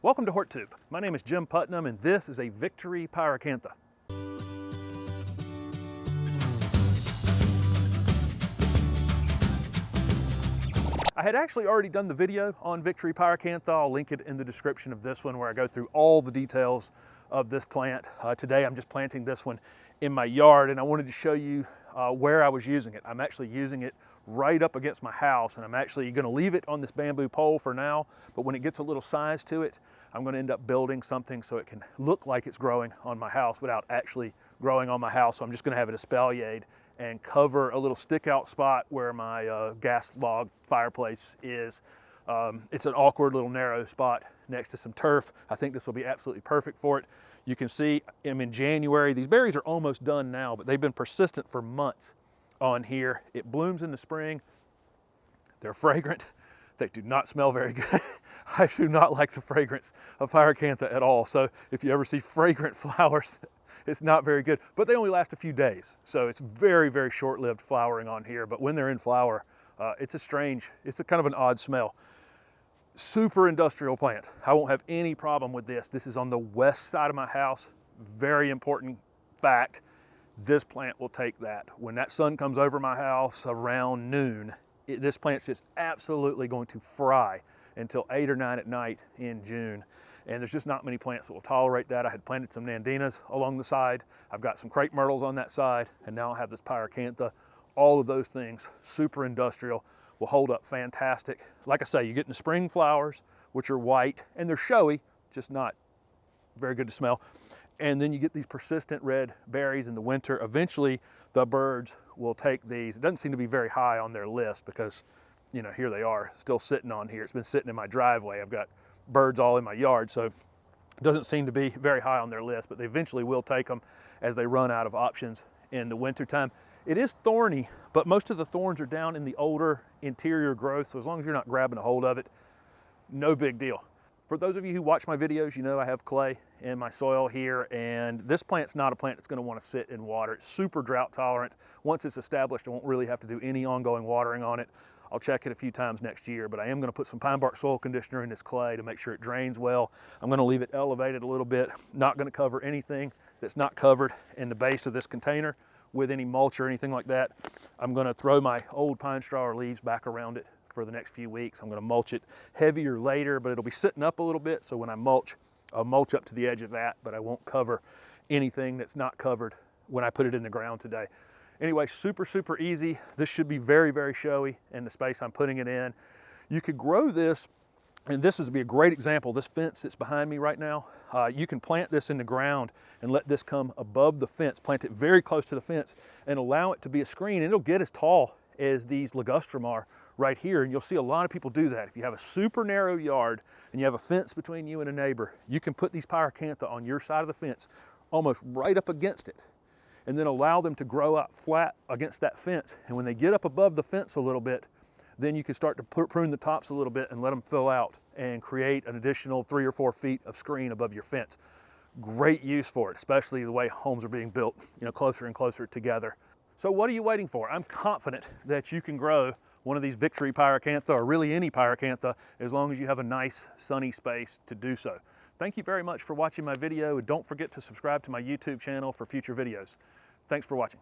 Welcome to HortTube. My name is Jim Putnam and this is a Victory Pyracantha. I had actually already done the video on Victory Pyracantha. I'll link it in the description of this one where I go through all the details of this plant. Today I'm just planting this one in my yard and I wanted to show you where I was using it. I'm actually using it right up against my house and I'm actually going to leave it on this bamboo pole for now, but when it gets a little size to it, I'm going to end up building something so it can look like it's growing on my house without actually growing on my house. So I'm just going to have it espaliered and cover a little stick out spot where my gas log fireplace is. It's an awkward little narrow spot next to some turf. I think this will be absolutely perfect for it. You can see I'm in January. These berries are almost done now, but they've been persistent for months on here. It blooms in the spring. They're fragrant. They do not smell very good. I do not like the fragrance of Pyracantha at all. So if you ever see fragrant flowers, it's not very good, but they only last a few days. So it's very, very short-lived flowering on here. But when they're in flower, it's a kind of an odd smell. Super industrial plant. I won't have any problem with this. This is on the west side of my house. Very important fact. This plant will take that. When that sun comes over my house around noon, this plant's just absolutely going to fry until 8 or 9 at night in June. And there's just not many plants that will tolerate that. I had planted some nandinas along the side. I've got some crepe myrtles on that side, and now I have this Pyracantha. All of those things, super industrial, will hold up fantastic. Like I say, you get in the spring flowers, which are white, and they're showy, just not very good to smell. And then you get these persistent red berries in the winter. Eventually, the birds will take these. It doesn't seem to be very high on their list because, you know, here they are, still sitting on here. It's been sitting in my driveway. I've got birds all in my yard, so it doesn't seem to be very high on their list, but they eventually will take them as they run out of options in the wintertime. It is thorny, but most of the thorns are down in the older interior growth, so as long as you're not grabbing a hold of it, no big deal. For those of you who watch my videos, you know I have clay in my soil here, and this plant's not a plant that's going to want to sit in water. It's super drought tolerant. Once it's established, I won't really have to do any ongoing watering on it. I'll check it a few times next year, but I am going to put some pine bark soil conditioner in this clay to make sure it drains well. I'm going to leave it elevated a little bit. Not going to cover anything that's not covered in the base of this container with any mulch or anything like that. I'm going to throw my old pine straw or leaves back around it for the next few weeks. I'm going to mulch it heavier later, but it'll be sitting up a little bit. So when I mulch, I'll mulch up to the edge of that, but I won't cover anything that's not covered when I put it in the ground today. Anyway, super, super easy. This should be very, very showy in the space I'm putting it in. You could grow this, and this would be a great example. This fence that's behind me right now, you can plant this in the ground and let this come above the fence, plant it very close to the fence and allow it to be a screen. And it'll get as tall as these ligustrum are right here. And you'll see a lot of people do that. If you have a super narrow yard and you have a fence between you and a neighbor, you can put these Pyracantha on your side of the fence, almost right up against it, and then allow them to grow up flat against that fence. And when they get up above the fence a little bit, then you can start to prune the tops a little bit and let them fill out and create an additional 3 or 4 feet of screen above your fence. Great use for it, especially the way homes are being built, you know, closer and closer together. So what are you waiting for? I'm confident that you can grow one of these Victory Pyracantha, or really any Pyracantha, as long as you have a nice sunny space to do so. Thank you very much for watching my video, and don't forget to subscribe to my YouTube channel for future videos. Thanks for watching.